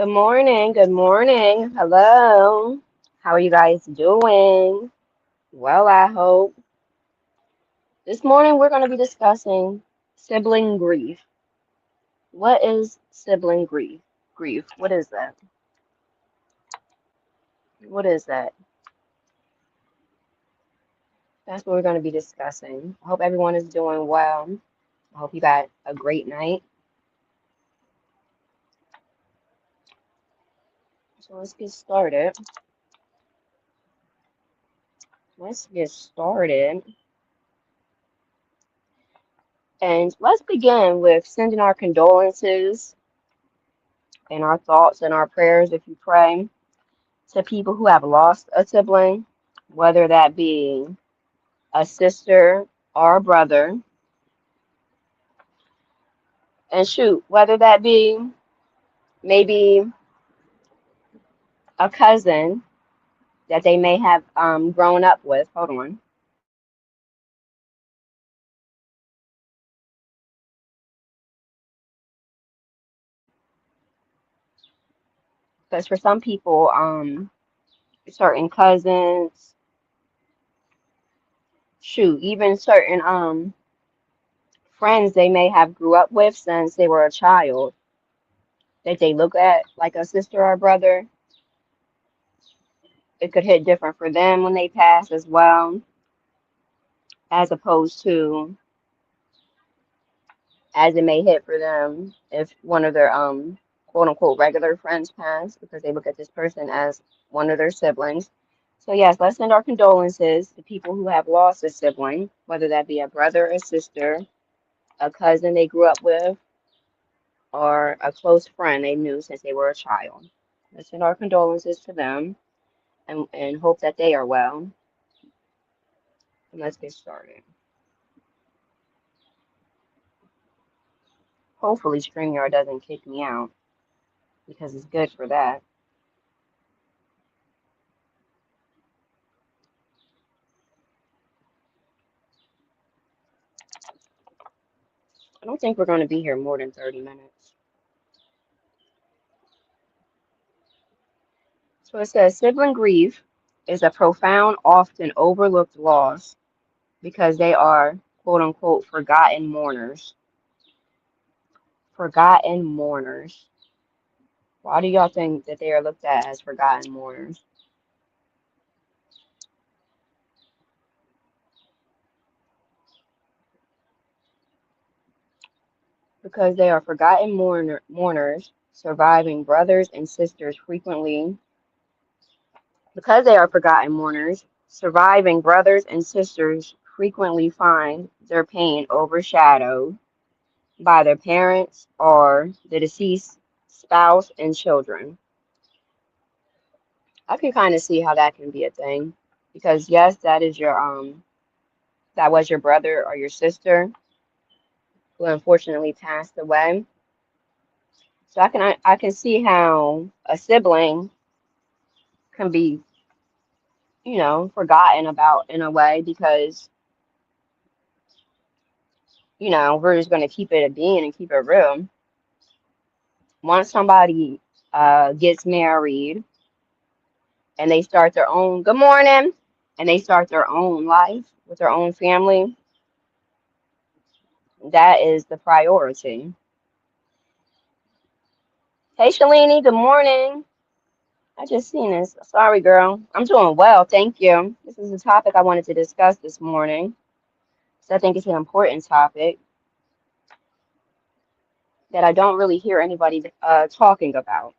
Good morning. Good morning. Hello. How are you guys doing? Well, I hope. This morning we're going to be discussing sibling grief. What is sibling grief? Grief. What is that? What is that? That's what we're going to be discussing. I hope everyone is doing well. I hope you got a great night. So let's get started. Let's get started. And let's begin with sending our condolences and our thoughts and our prayers if you pray to people who have lost a sibling, whether that be a sister or a brother, and shoot, whether that be maybe a cousin that they may have grown up with. Hold on. Because for some people, certain cousins, shoot, even certain friends they may have grew up with since they were a child that they look at like a sister or brother, it could hit different for them when they pass as well, as opposed to as it may hit for them if one of their quote unquote regular friends pass because they look at this person as one of their siblings. So yes, let's send our condolences to people who have lost a sibling, whether that be a brother, a sister, a cousin they grew up with, or a close friend they knew since they were a child. Let's send our condolences to them and hope that they are well. And let's get started. Hopefully StreamYard doesn't kick me out because it's good for that. I don't think we're going to be here more than 30 minutes. So it says sibling grief is a profound, often overlooked loss because they are quote unquote forgotten mourners. Forgotten mourners. Why do y'all think that they are looked at as forgotten mourners? Because they are forgotten mourners, surviving brothers and sisters frequently. Because they are forgotten mourners, surviving brothers and sisters frequently find their pain overshadowed by their parents or the deceased spouse and children. I can kind of see how that can be a thing because yes, that was your brother or your sister who unfortunately passed away. So I can see how a sibling can be, forgotten about in a way because, we're just going to keep it a being and keep it real. Once somebody gets married and they start their own, good morning, and they start their own life with their own family, that is the priority. Hey, Shalini, good morning. I just seen this. Sorry, girl. I'm doing well, thank you. This is a topic I wanted to discuss this morning. So I think it's an important topic that I don't really hear anybody talking about.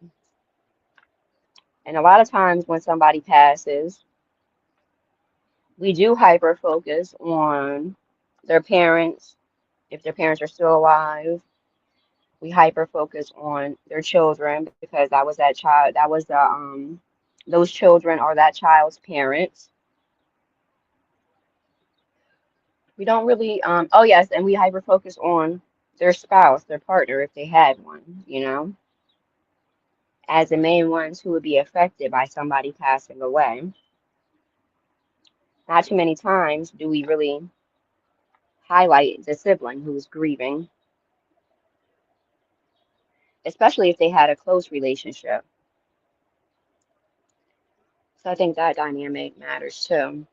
And a lot of times when somebody passes, we do hyper focus on their parents, if their parents are still alive. We hyper focus on their children because that was that child, that was the those children are that child's parents. We don't really oh yes, and we hyper focus on their spouse, their partner if they had one, as the main ones who would be affected by somebody passing away. Not too many times do we really highlight the sibling who's grieving. especially if they had a close relationship. So I think that dynamic matters too,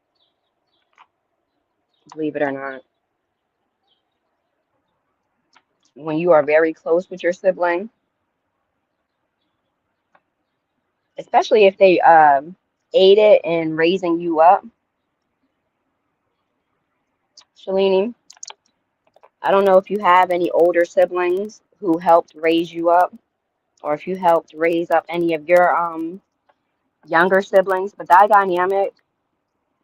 believe it or not. When you are very close with your sibling, especially if they aided in raising you up, Shalini, I don't know if you have any older siblings who helped raise you up, or if you helped raise up any of your younger siblings, but that dynamic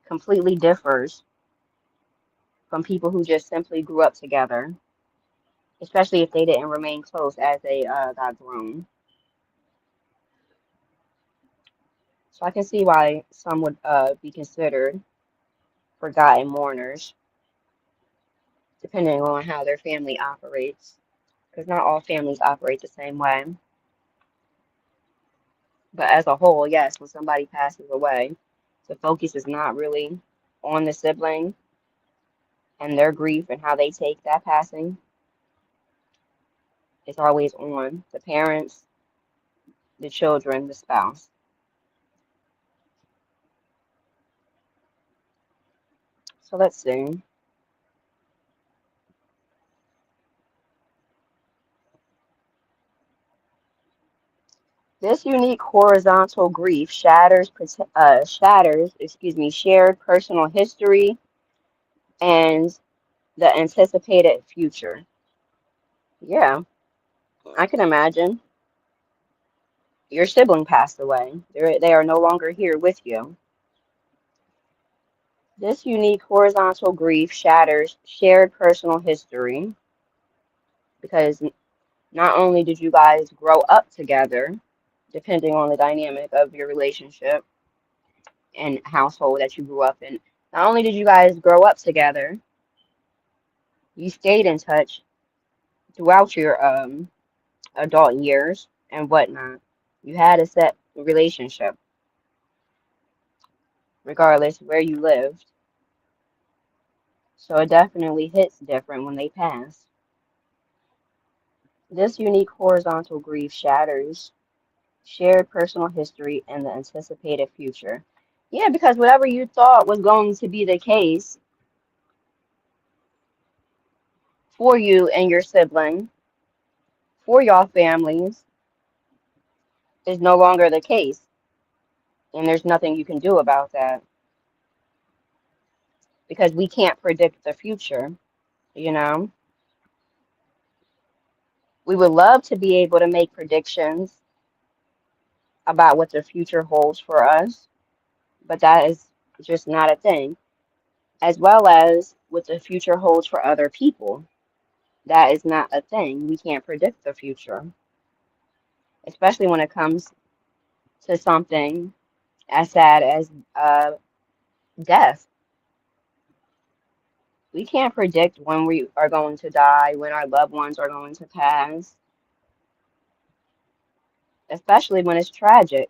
completely differs from people who just simply grew up together, especially if they didn't remain close as they got grown. So I can see why some would be considered forgotten mourners, depending on how their family operates, because not all families operate the same way. But as a whole, yes, when somebody passes away, the focus is not really on the sibling and their grief and how they take that passing. It's always on the parents, the children, the spouse. So let's see. This unique horizontal grief shared personal history and the anticipated future. Yeah, I can imagine. Your sibling passed away. They are no longer here with you. This unique horizontal grief shatters shared personal history because not only did you guys grow up together, depending on the dynamic of your relationship and household that you grew up in, not only did you guys grow up together, you stayed in touch throughout your adult years and whatnot. You had a set relationship, regardless where you lived. So it definitely hits different when they pass. This unique horizontal grief shatters shared personal history and the anticipated future. Yeah, because whatever you thought was going to be the case for you and your sibling, for y'all families, is no longer the case. And there's nothing you can do about that because we can't predict the future, you know? We would love to be able to make predictions about what the future holds for us, but that is just not a thing. As well as what the future holds for other people. That is not a thing. We can't predict the future, especially when it comes to something as sad as death. We can't predict when we are going to die, when our loved ones are going to pass, especially when it's tragic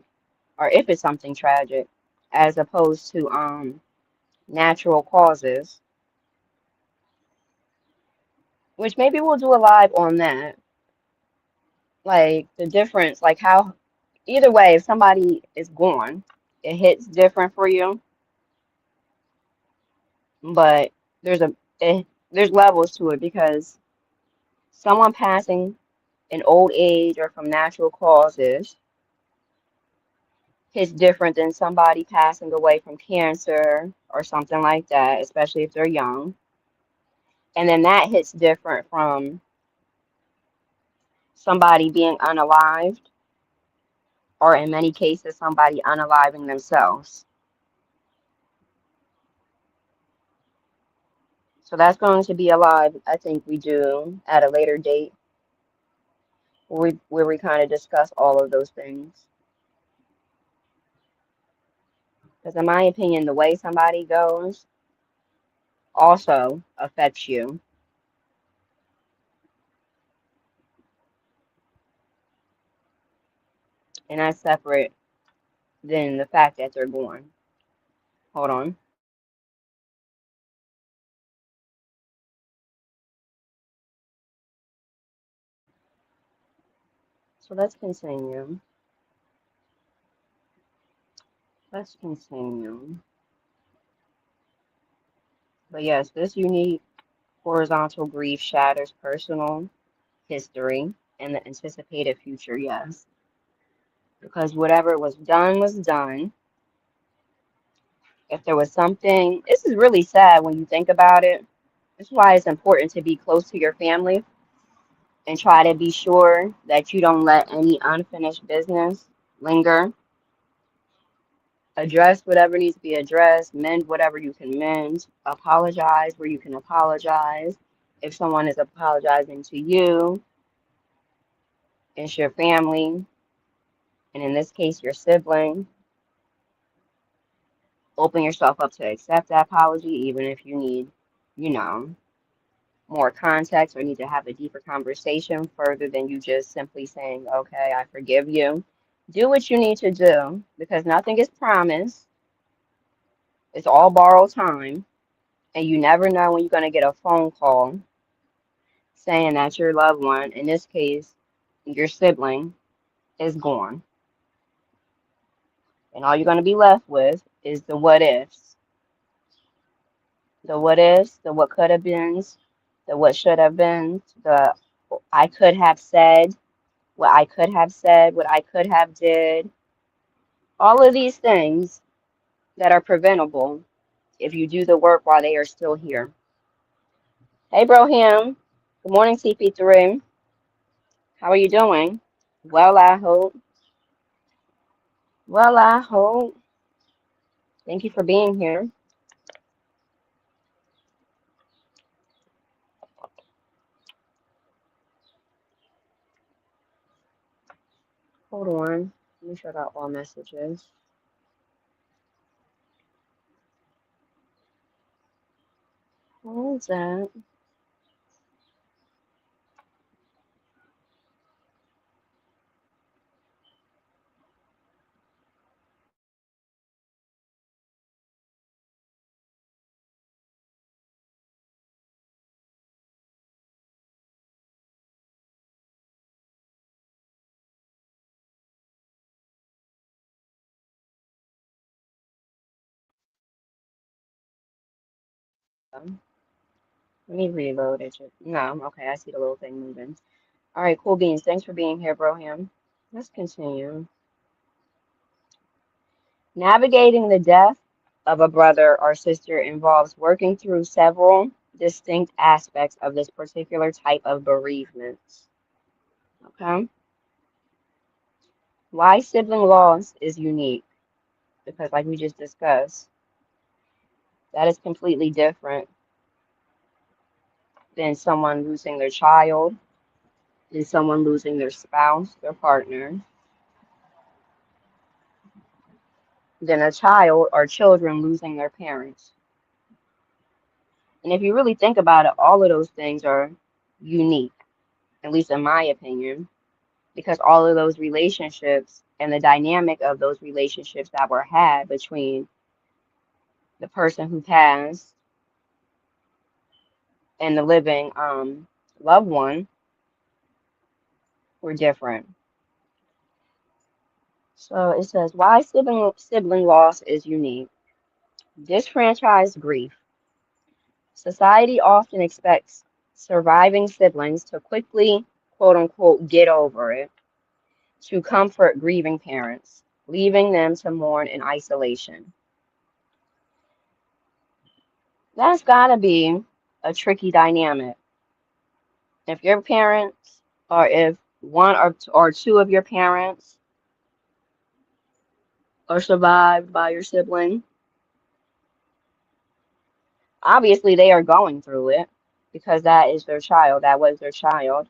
or if it's something tragic, as opposed to natural causes, which maybe we'll do a live on that. Like the difference, like how either way, if somebody is gone, it hits different for you, but there's a there's levels to it because someone passing in old age or from natural causes hits different than somebody passing away from cancer or something like that, especially if they're young. And then that hits different from somebody being unalived or in many cases somebody unaliving themselves. So that's going to be a live I think we do at a later date where we kind of discuss all of those things. Because in my opinion, the way somebody goes also affects you. And that's separate than the fact that they're gone. Hold on. So let's continue. Let's continue. But yes, this unique horizontal grief shatters personal history and the anticipated future, yes. Because whatever was done was done. If there was something, this is really sad when you think about it. That's why it's important to be close to your family and try to be sure that you don't let any unfinished business linger. Address whatever needs to be addressed, mend whatever you can mend, apologize where you can apologize. If someone is apologizing to you, it's your family, and in this case, your sibling. Open yourself up to accept that apology, even if you need, you know, more context or need to have a deeper conversation further than you just simply saying, okay, I forgive you. Do what you need to do because nothing is promised. It's all borrowed time. And you never know when you're going to get a phone call saying that your loved one, in this case, your sibling, is gone. And all you're going to be left with is the what ifs. The what ifs, the what could have been, the what should have been, the I could have said, what I could have said, what I could have did. All of these things that are preventable if you do the work while they are still here. Hey, Broham. Good morning, CP3. How are you doing? Well, I hope. Well, I hope. Thank you for being here. Hold on. Let me shut out all messages. Hold that. Let me reload it. No, okay, I see the little thing moving. All right, cool beans. Thanks for being here, Broham. Let's continue. Navigating the death of a brother or sister involves working through several distinct aspects of this particular type of bereavement. Okay? Why sibling loss is unique? Because, like we just discussed, that is completely different than someone losing their child, than someone losing their spouse, their partner, than a child or children losing their parents. And if you really think about it, all of those things are unique, at least in my opinion, because all of those relationships and the dynamic of those relationships that were had between the person who passed and the living loved one were different. So it says why sibling loss is unique. Disfranchised grief. Society often expects surviving siblings to quickly, quote unquote, get over it, to comfort grieving parents, leaving them to mourn in isolation. That's got to be a tricky dynamic. If your parents, or if one or two of your parents are survived by your sibling, obviously they are going through it because that is their child, that was their child.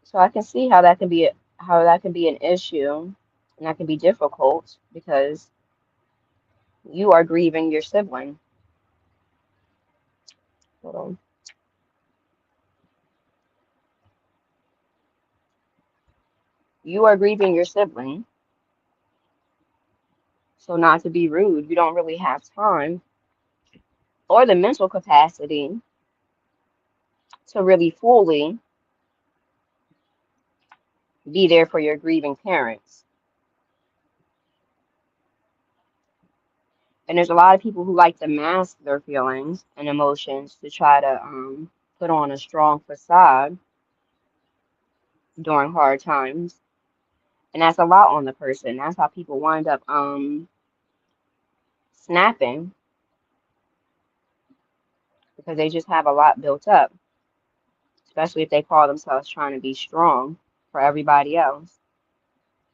So I can see how that can be an issue and that can be difficult because you are grieving your sibling. Hold on. You are grieving your sibling. So not to be rude, you don't really have time or the mental capacity to really fully be there for your grieving parents. And there's a lot of people who like to mask their feelings and emotions to try to put on a strong facade during hard times. And that's a lot on the person. That's how people wind up snapping because they just have a lot built up, especially if they call themselves trying to be strong for everybody else.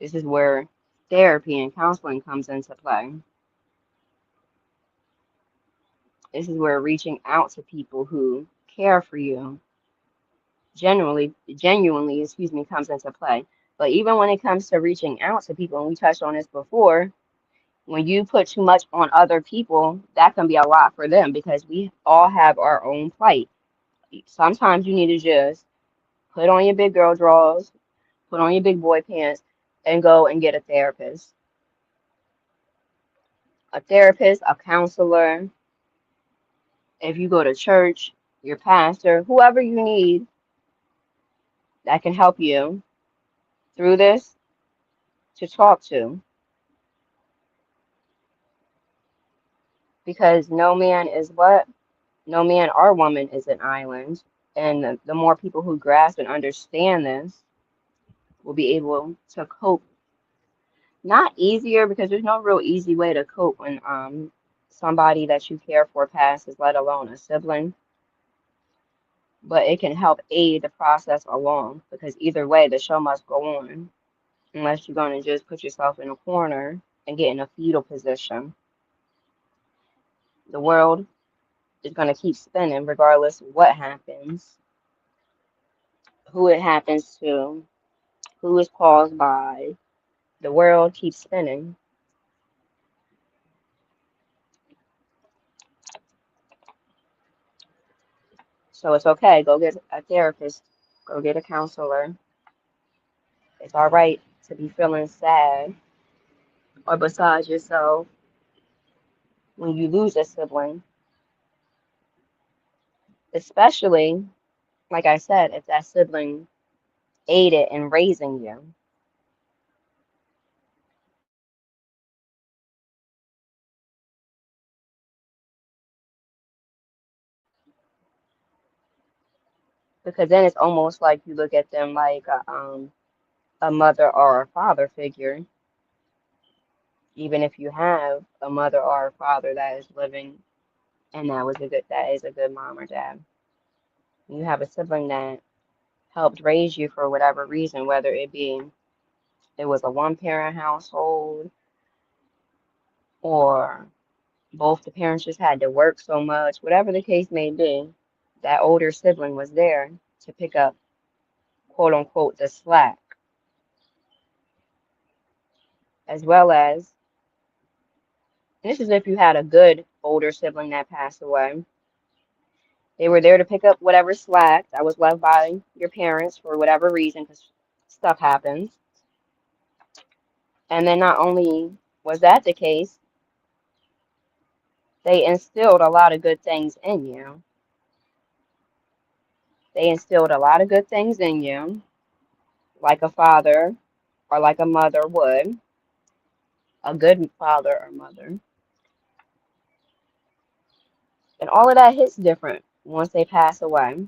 This is where therapy and counseling comes into play. This is where reaching out to people who care for you genuinely, comes into play. But even when it comes to reaching out to people, and we touched on this before, when you put too much on other people, that can be a lot for them because we all have our own plight. Sometimes you need to just put on your big girl drawers, put on your big boy pants, and go and get a therapist. A therapist, a counselor, if you go to church, your pastor, whoever you need that can help you through this to talk to. Because no man is what? No man or woman is an island. And the more people who grasp and understand this will be able to cope. Not easier, because there's no real easy way to cope when somebody that you care for passes, let alone a sibling. But it can help aid the process along, because either way, the show must go on, unless you're going to just put yourself in a corner and get in a fetal position. The world is going to keep spinning regardless of what happens, who it happens to, who is caused by. The world keeps spinning. So it's okay. Go get a therapist. Go get a counselor. It's all right to be feeling sad or beside yourself when you lose a sibling, especially, like I said, if that sibling aided in raising you. Because then it's almost like you look at them like a mother or a father figure, even if you have a mother or a father that is living and that is a good mom or dad. You have a sibling that helped raise you for whatever reason, whether it was a one parent household or both the parents just had to work so much, whatever the case may be, that older sibling was there to pick up quote unquote the slack, as well as, and this is if you had a good older sibling that passed away. They were there to pick up whatever slack that was left by your parents for whatever reason, because stuff happens. And then not only was that the case, they instilled a lot of good things in you. They instilled a lot of good things in you, like a father or like a mother would, a good father or mother. And all of that hits different once they pass away.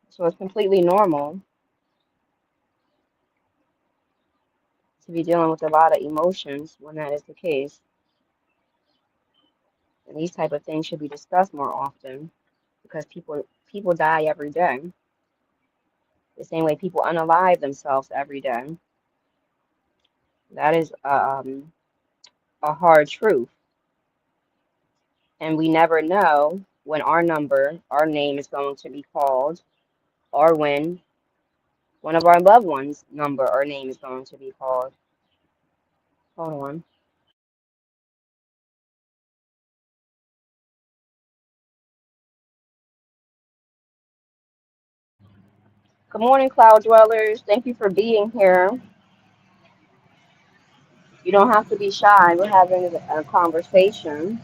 So it's completely normal to be dealing with a lot of emotions when that is the case. And these type of things should be discussed more often because people die every day. The same way people unalive themselves every day. That is a hard truth. And we never know when our name is going to be called, or when one of our loved ones' number or name is going to be called. Hold on. Good morning, Cloud Dwellers. Thank you for being here. You don't have to be shy. We're having a conversation.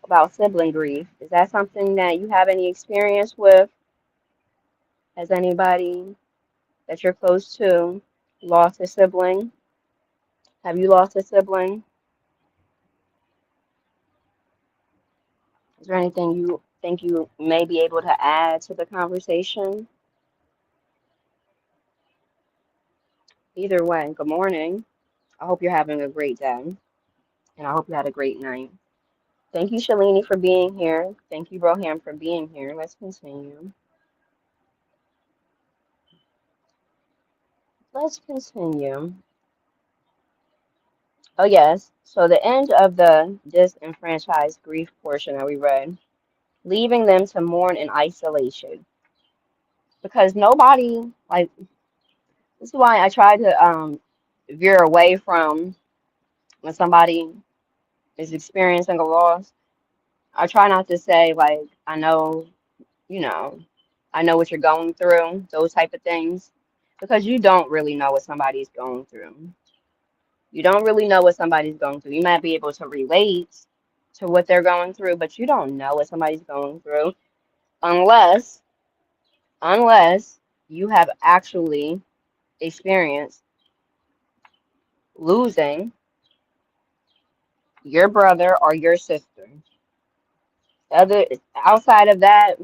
about sibling grief. Is that something that you have any experience with? Has anybody that you're close to lost a sibling? Have you lost a sibling? Is there anything you think you may be able to add to the conversation? Either way, good morning. I hope you're having a great day, and I hope you had a great night. Thank you, Shalini, for being here. Thank you, Broham, for being here. Let's continue. Let's continue. Oh, yes. So the end of the disenfranchised grief portion that we read, leaving them to mourn in isolation. Because nobody, like, this is why I try to veer away from when somebody is experiencing a loss. I try not to say, like, I know, you know, I know what you're going through, those type of things, because you don't really know what somebody's going through. You don't really know what somebody's going through. You might be able to relate to what they're going through, but you don't know what somebody's going through unless you have actually experienced losing your brother or your sister. Other outside of that,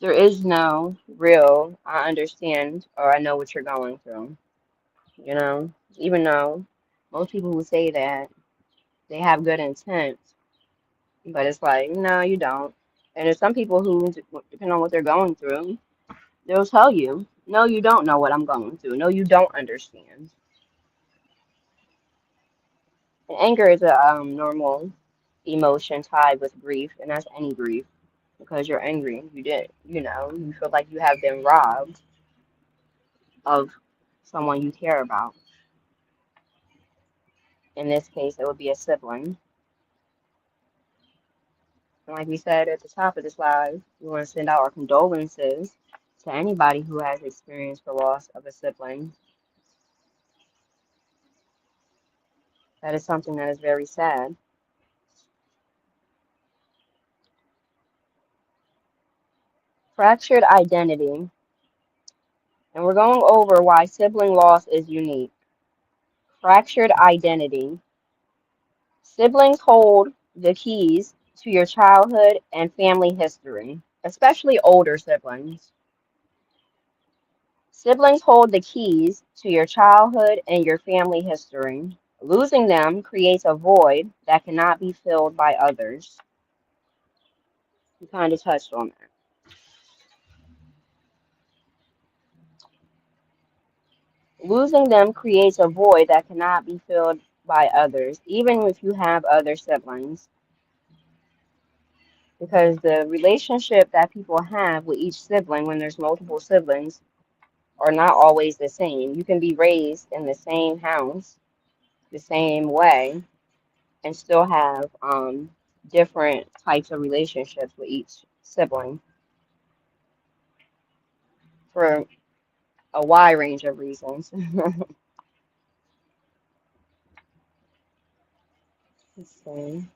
there is no real I understand or I know what you're going through. You know, even though most people who say that they have good intent, but it's like, no, you don't. And there's some people who, depending on what they're going through, they'll tell you, no, you don't know what I'm going through. No, you don't understand. And anger is a normal emotion tied with grief, and that's any grief because you're angry. You did, you feel like you have been robbed of someone you care about. In this case, it would be a sibling. And like we said at the top of this live, we want to send out our condolences to anybody who has experienced the loss of a sibling. That is something that is very sad. Fractured identity. And we're going over why sibling loss is unique. Fractured identity. Siblings hold the keys to your childhood and family history, especially older siblings. Siblings hold the keys to your childhood and your family history. Losing them creates a void that cannot be filled by others. We kind of touched on that. Losing them creates a void that cannot be filled by others, even if you have other siblings. Because the relationship that people have with each sibling when there's multiple siblings are not always the same. You can be raised in the same house, the same way, and still have different types of relationships with each sibling for a wide range of reasons. Let's see.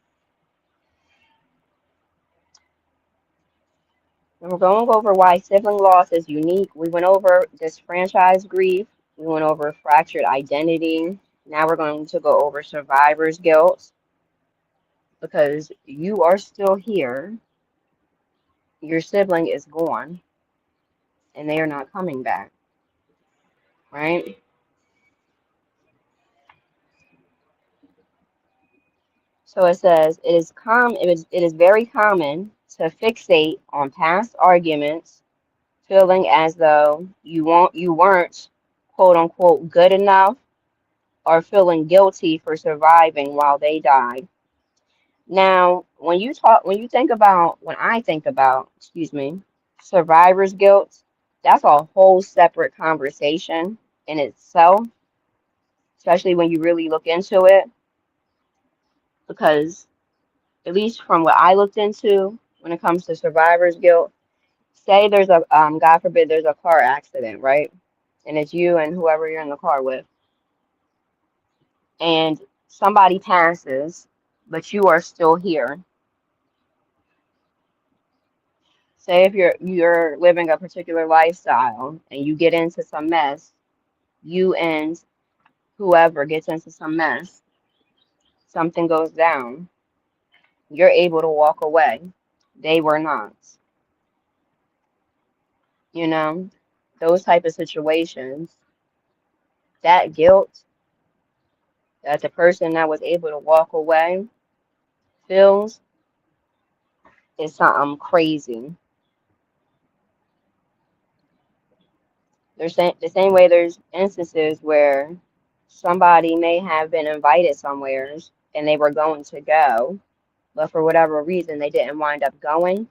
And we're going over why sibling loss is unique. We went over disfranchised grief. We went over fractured identity. Now we're going to go over survivor's guilt because you are still here. Your sibling is gone and they are not coming back, right? So it says it is very common to fixate on past arguments, feeling as though you weren't quote unquote good enough or feeling guilty for surviving while they died. Now, when I think about, excuse me, survivor's guilt, that's a whole separate conversation in itself, especially when you really look into it, because at least from what I looked into when it comes to survivor's guilt, say there's a God forbid there's a car accident, right? And it's you and whoever you're in the car with, and somebody passes, but you are still here. Say if you're living a particular lifestyle and you get into some mess, you and whoever gets into some mess, something goes down, you're able to walk away. They were not. You know, those type of situations, that guilt that the person that was able to walk away feels is something crazy. The same way there's instances where somebody may have been invited somewheres and they were going to go, but for whatever reason they didn't wind up going,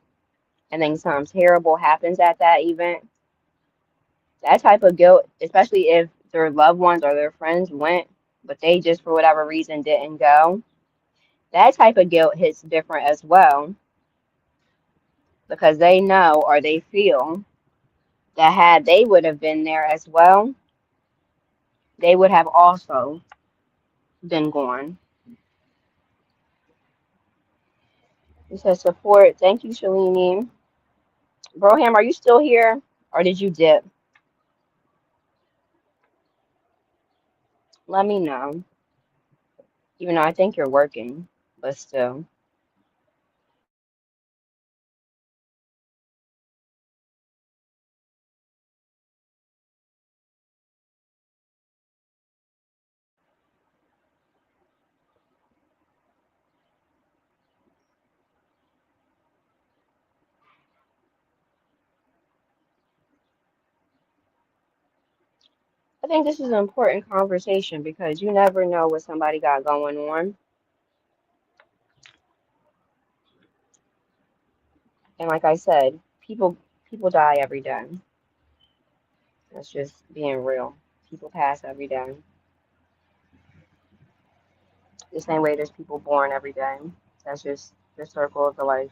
and then something terrible happens at that event. That type of guilt, especially if their loved ones or their friends went, but they just for whatever reason didn't go, that type of guilt hits different as well because they know or they feel that had they would have been there as well, they would have also been gone. It says support. Thank you, Shalini. Broham, are you still here or did you dip? Let me know. Even though I think you're working, but still. I think this is an important conversation because you never know what somebody got going on. And like I said, people die every day. That's just being real. People pass every day. The same way there's people born every day. That's just the circle of the life.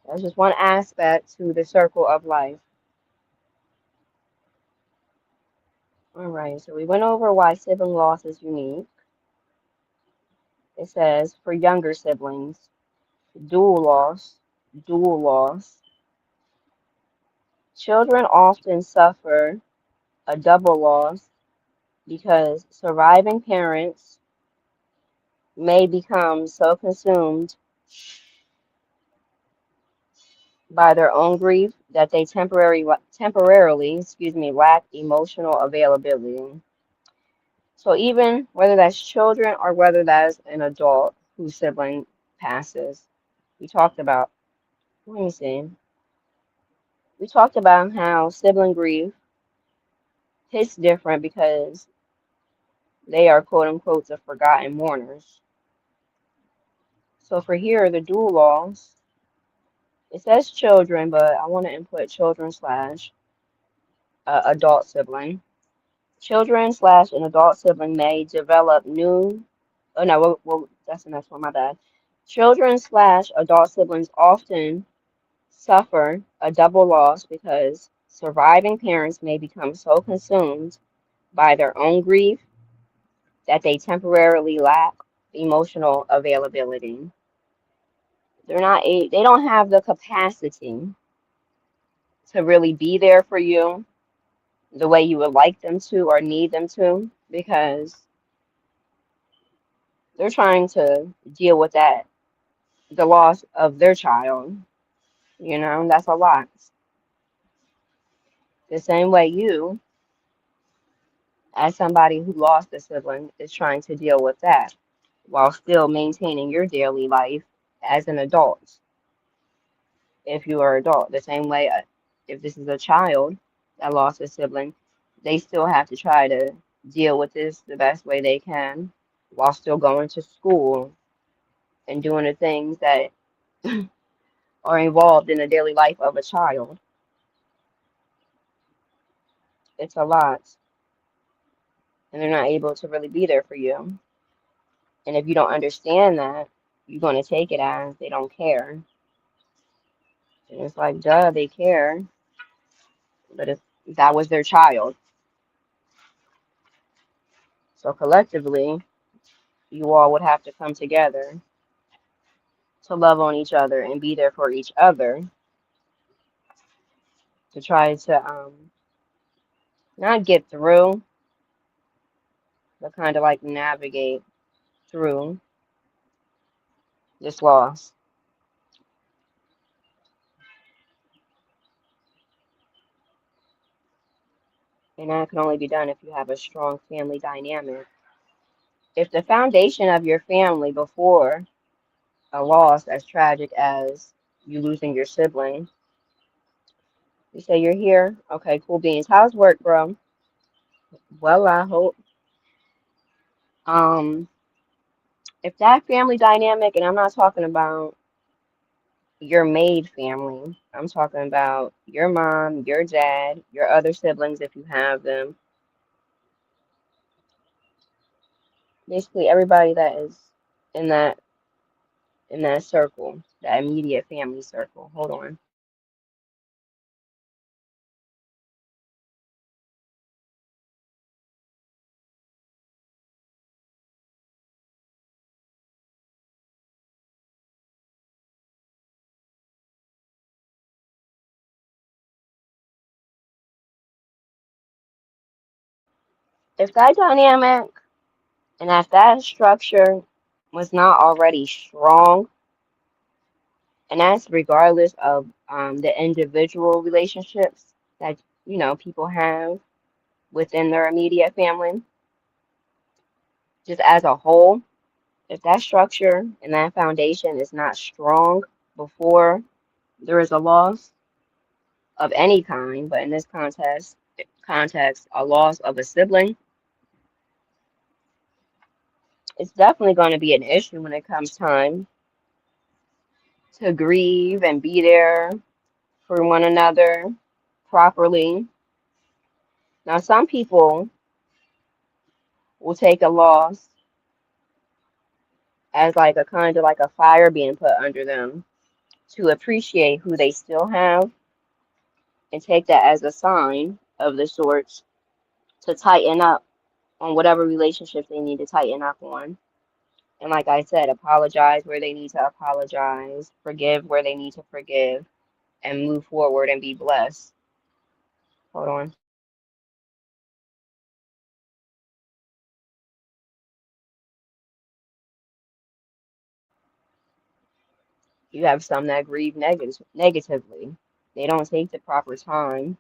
That's just one aspect to the circle of life. All right, so we went over why sibling loss is unique. It says for younger siblings, dual loss, dual loss. Children often suffer a double loss because surviving parents may become so consumed by their own grief that they temporarily, lack emotional availability. So even whether that's children or whether that's an adult whose sibling passes, we talked about, let me see, we talked about how sibling grief hits different because they are quote unquote the forgotten mourners. So for here, the dual loss, it says children, but I want to input children slash adult sibling. Children slash an adult sibling may develop new, oh no, that's the next one, my bad. Children slash adult siblings often suffer a double loss because surviving parents may become so consumed by their own grief that they temporarily lack emotional availability. They don't have the capacity to really be there for you the way you would like them to or need them to because they're trying to deal with the loss of their child. That's a lot. The same way you, as somebody who lost a sibling, is trying to deal with that while still maintaining your daily life as an adult. If you are an adult, the same way if this is a child that lost a sibling, they still have to try to deal with this the best way they can while still going to school and doing the things that are involved in the daily life of a child. It's a lot, and they're not able to really be there for you. And if you don't understand that, you're going to take it as they don't care. And it's like, duh, they care. But if that was their child. So collectively, you all would have to come together to love on each other and be there for each other to try to not get through, but kind of like navigate through this loss. And that can only be done if you have a strong family dynamic. If the foundation of your family before a loss as tragic as you losing your sibling, you say you're here, okay, cool beans. How's work, bro? Well, I hope. Um, if that family dynamic, and I'm not talking about your maid family, I'm talking about your mom, your dad, your other siblings if you have them, basically everybody that is in that in that circle, that immediate family circle. Hold on. If that dynamic and if that structure was not already strong, and that's regardless of the individual relationships that people have within their immediate family, just as a whole, if that structure and that foundation is not strong before there is a loss of any kind, but in this context, a loss of a sibling, it's definitely going to be an issue when it comes time to grieve and be there for one another properly. Now, some people will take a loss as like a kind of like a fire being put under them to appreciate who they still have and take that as a sign of the sorts to tighten up on whatever relationships they need to tighten up on. And like I said, apologize where they need to apologize, forgive where they need to forgive, and move forward and be blessed. Hold on. You have some that grieve negatively. They don't take the proper time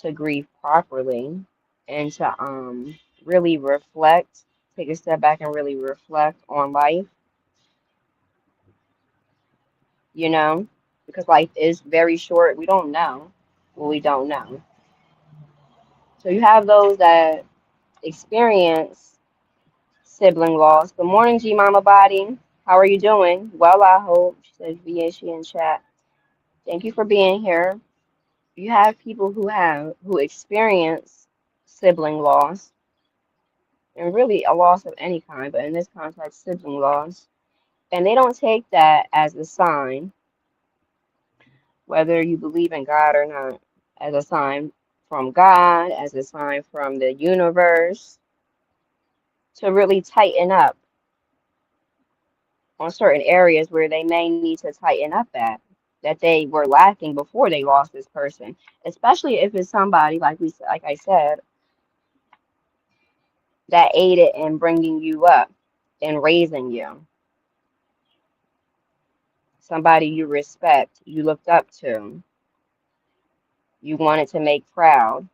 to grieve properly and to really reflect, take a step back and really reflect on life, you know, because life is very short. We don't know what we don't know. So you have those that experience sibling loss. Good morning, G Mama Body. How are you doing? Well, I hope. She says she in chat. Thank you for being here. You have people who experience sibling loss and really a loss of any kind, but in this context, sibling loss. And they don't take that as a sign, whether you believe in God or not, as a sign from God, as a sign from the universe, to really tighten up on certain areas where they may need to tighten up at, that they were lacking before they lost this person, especially if it's somebody like I said, that aided in bringing you up and raising you. Somebody you respect, you looked up to, you wanted to make proud.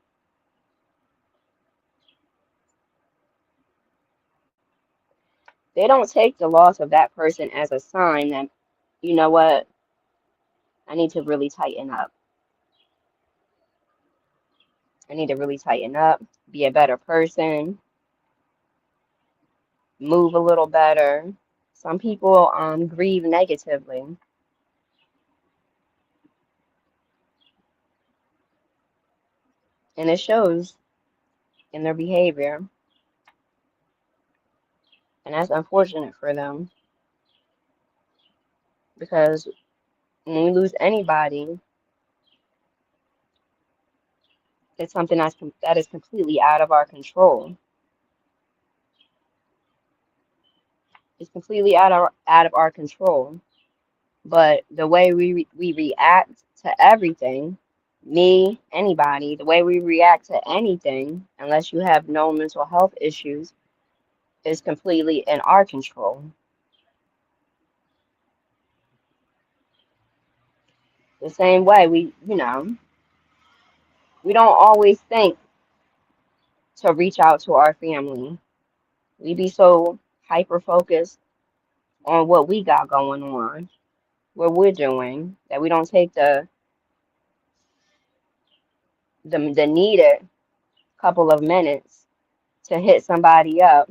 They don't take the loss of that person as a sign that, you know what, I need to really tighten up. I need to really tighten up, be a better person, move a little better. Some people grieve negatively, and it shows in their behavior, and that's unfortunate for them because when we lose anybody, it's something that is completely out of our control. It's completely out of our control. But the way we react to everything, me, anybody, the way we react to anything, unless you have no mental health issues, is completely in our control. The same way we don't always think to reach out to our family. We be so hyper focused on what we got going on, what we're doing, that we don't take the needed couple of minutes to hit somebody up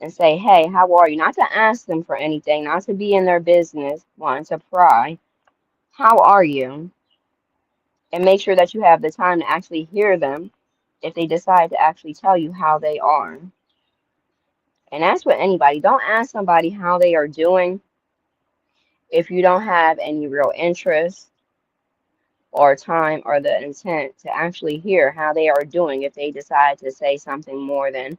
and say, hey, how are you? Not to ask them for anything, not to be in their business, wanting to pry. How are you? And make sure that you have the time to actually hear them if they decide to actually tell you how they are. And that's with anybody. Don't ask somebody how they are doing if you don't have any real interest or time or the intent to actually hear how they are doing if they decide to say something more than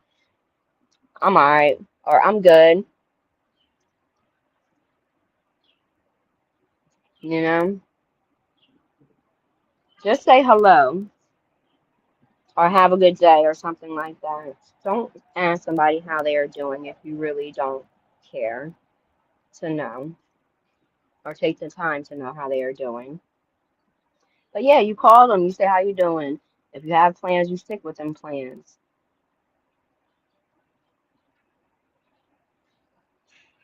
I'm all right or I'm good, you know? Just say hello or have a good day or something like that. Don't ask somebody how they are doing if you really don't care to know or take the time to know how they are doing. But yeah, you call them, you say how you doing. If you have plans, you stick with them plans.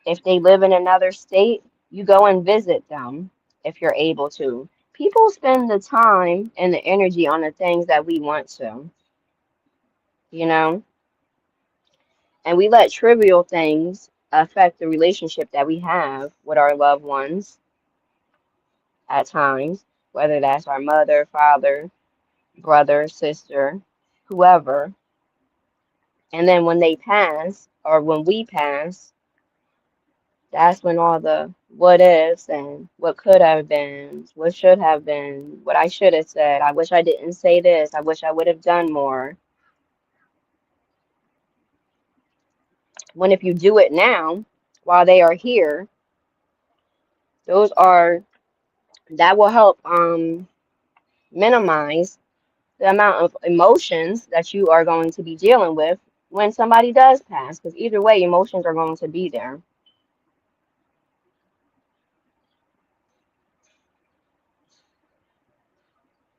If they live in another state, you go and visit them if you're able to. People spend the time and the energy on the things that we want to, you know, and we let trivial things affect the relationship that we have with our loved ones at times, whether that's our mother, father, brother, sister, whoever. And then when they pass, or when we pass, that's when all the what ifs and what could have been, what should have been, what I should have said, I wish I didn't say this, I wish I would have done more. When if you do it now, while they are here, those are that will help minimize the amount of emotions that you are going to be dealing with when somebody does pass, because either way, emotions are going to be there.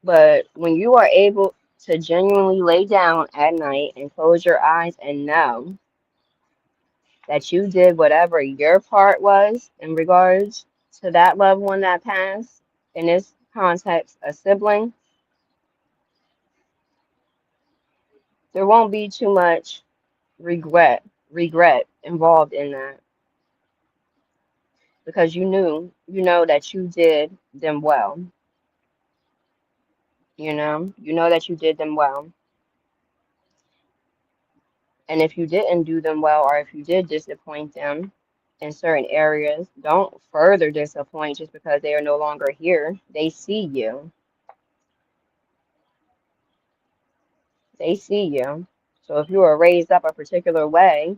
But when you are able to genuinely lay down at night and close your eyes and know that you did whatever your part was in regards to that loved one that passed, in this context, a sibling, there won't be too much regret involved in that because you know that you did them well. You know that you did them well. And if you didn't do them well, or if you did disappoint them in certain areas, don't further disappoint just because they are no longer here. They see you. They see you. So if you were raised up a particular way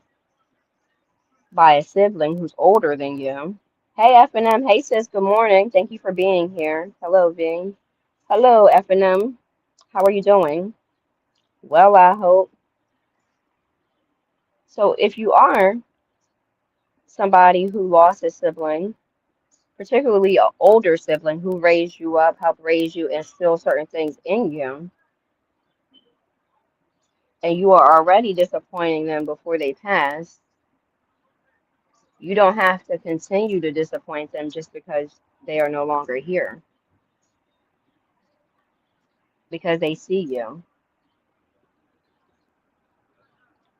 by a sibling who's older than you, hey F&M, hey sis, good morning. Thank you for being here. Hello, V. Hello, F&M. How are you doing? Well, I hope. So if you are somebody who lost a sibling, particularly an older sibling who raised you up, helped raise you, instill certain things in you, and you are already disappointing them before they pass, you don't have to continue to disappoint them just because they are no longer here, because they see you.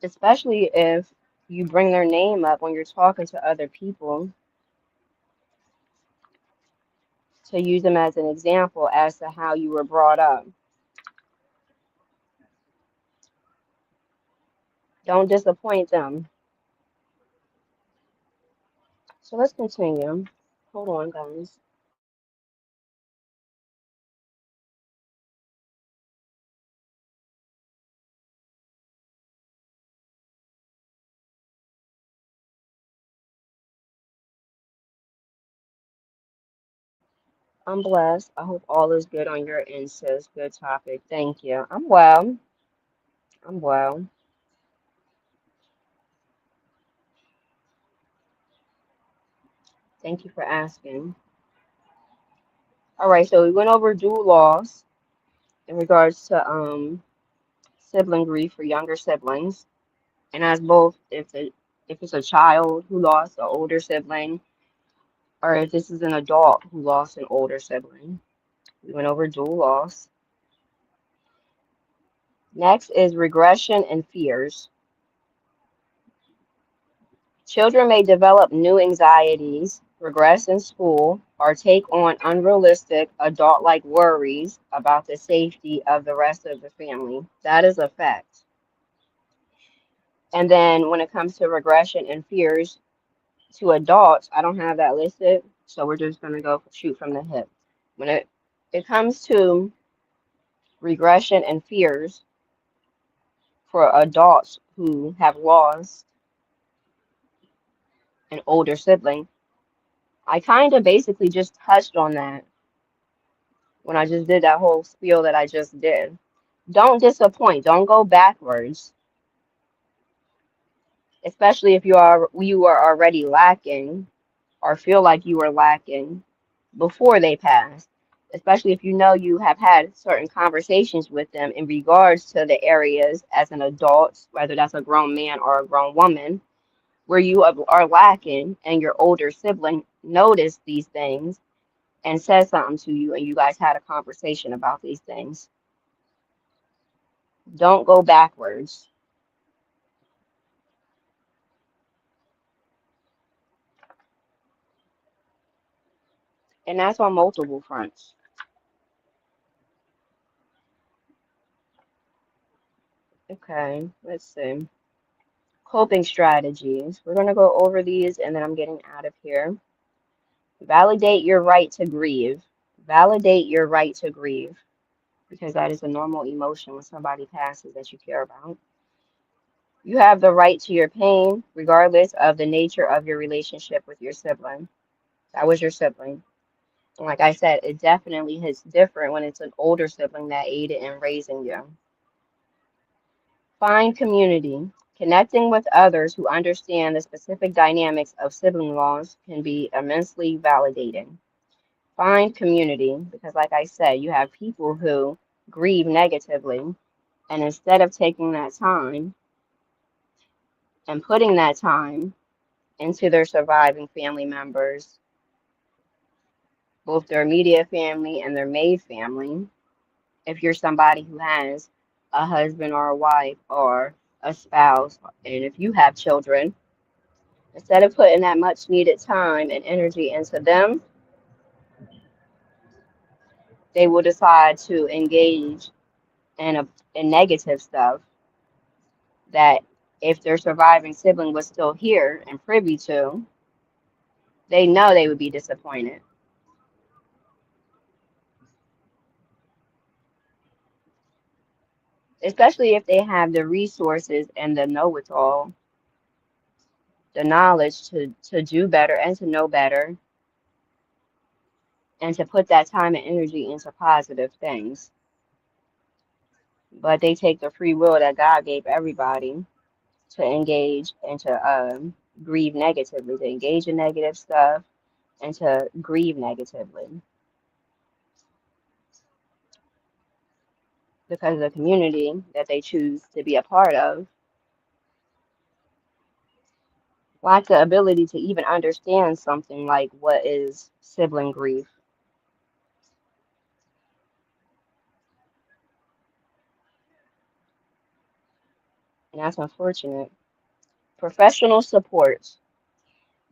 Especially if you bring their name up when you're talking to other people to use them as an example as to how you were brought up. Don't disappoint them. So let's continue. Hold on, guys. I'm blessed. I hope all is good on your end, sis. Good topic. Thank you. I'm well. I'm well. Thank you for asking. All right, so we went over dual loss in regards to sibling grief for younger siblings, and as both if it's a child who lost an older sibling, or if this is an adult who lost an older sibling. We went over dual loss. Next is regression and fears. Children may develop new anxieties, regress in school, or take on unrealistic adult-like worries about the safety of the rest of the family. That is a fact. And then when it comes to regression and fears to adults, I don't have that listed, so we're just going to go shoot from the hip. When it comes to regression and fears for adults who have lost an older sibling, I kind of basically just touched on that when I just did that whole spiel that I just did. Don't disappoint. Don't go backwards, especially if you are already lacking or feel like you are lacking before they pass. Especially if you know you have had certain conversations with them in regards to the areas as an adult, whether that's a grown man or a grown woman, where you are lacking and your older sibling noticed these things and said something to you and you guys had a conversation about these things. Don't go backwards. And that's on multiple fronts. Okay, let's see. Coping strategies. We're going to go over these and then I'm getting out of here. Validate your right to grieve. Validate your right to grieve because that is a normal emotion when somebody passes that you care about. You have the right to your pain, regardless of the nature of your relationship with your sibling. That was your sibling. And like I said, it definitely hits different when it's an older sibling that aided in raising you. Find community. Connecting with others who understand the specific dynamics of sibling loss can be immensely validating. Find community because, like I said, you have people who grieve negatively, and instead of taking that time and putting that time into their surviving family members, both their immediate family and their maid family, if you're somebody who has a husband or a wife or a spouse, and if you have children, instead of putting that much needed time and energy into them, they will decide to engage in negative stuff that if their surviving sibling was still here and privy to, they know they would be disappointed. Especially if they have the resources and the know-it-all, the knowledge to do better and to know better and to put that time and energy into positive things. But they take the free will that God gave everybody to engage and to grieve negatively, to engage in negative stuff and to grieve negatively because the community that they choose to be a part of lack the ability to even understand something like what is sibling grief. And that's unfortunate. Professional support.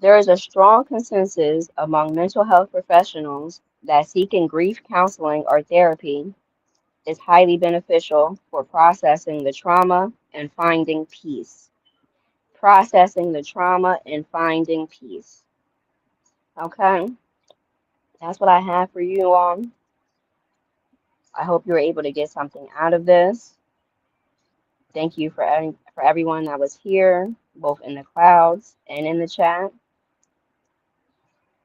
There is a strong consensus among mental health professionals that seeking grief counseling or therapy is highly beneficial for processing the trauma and finding peace. Processing the trauma and finding peace. Okay, that's what I have for you all. I hope you're able to get something out of this. Thank you for everyone that was here, both in the clouds and in the chat.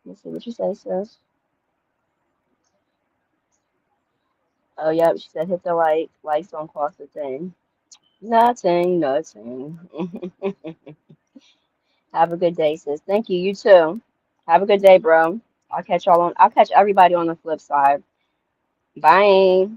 Let's see what you say, sis. Oh, yep. She said hit the like. Likes don't cost a thing. Nothing, nothing. Have a good day, sis. Thank you. You too. Have a good day, bro. I'll catch everybody on the flip side. Bye.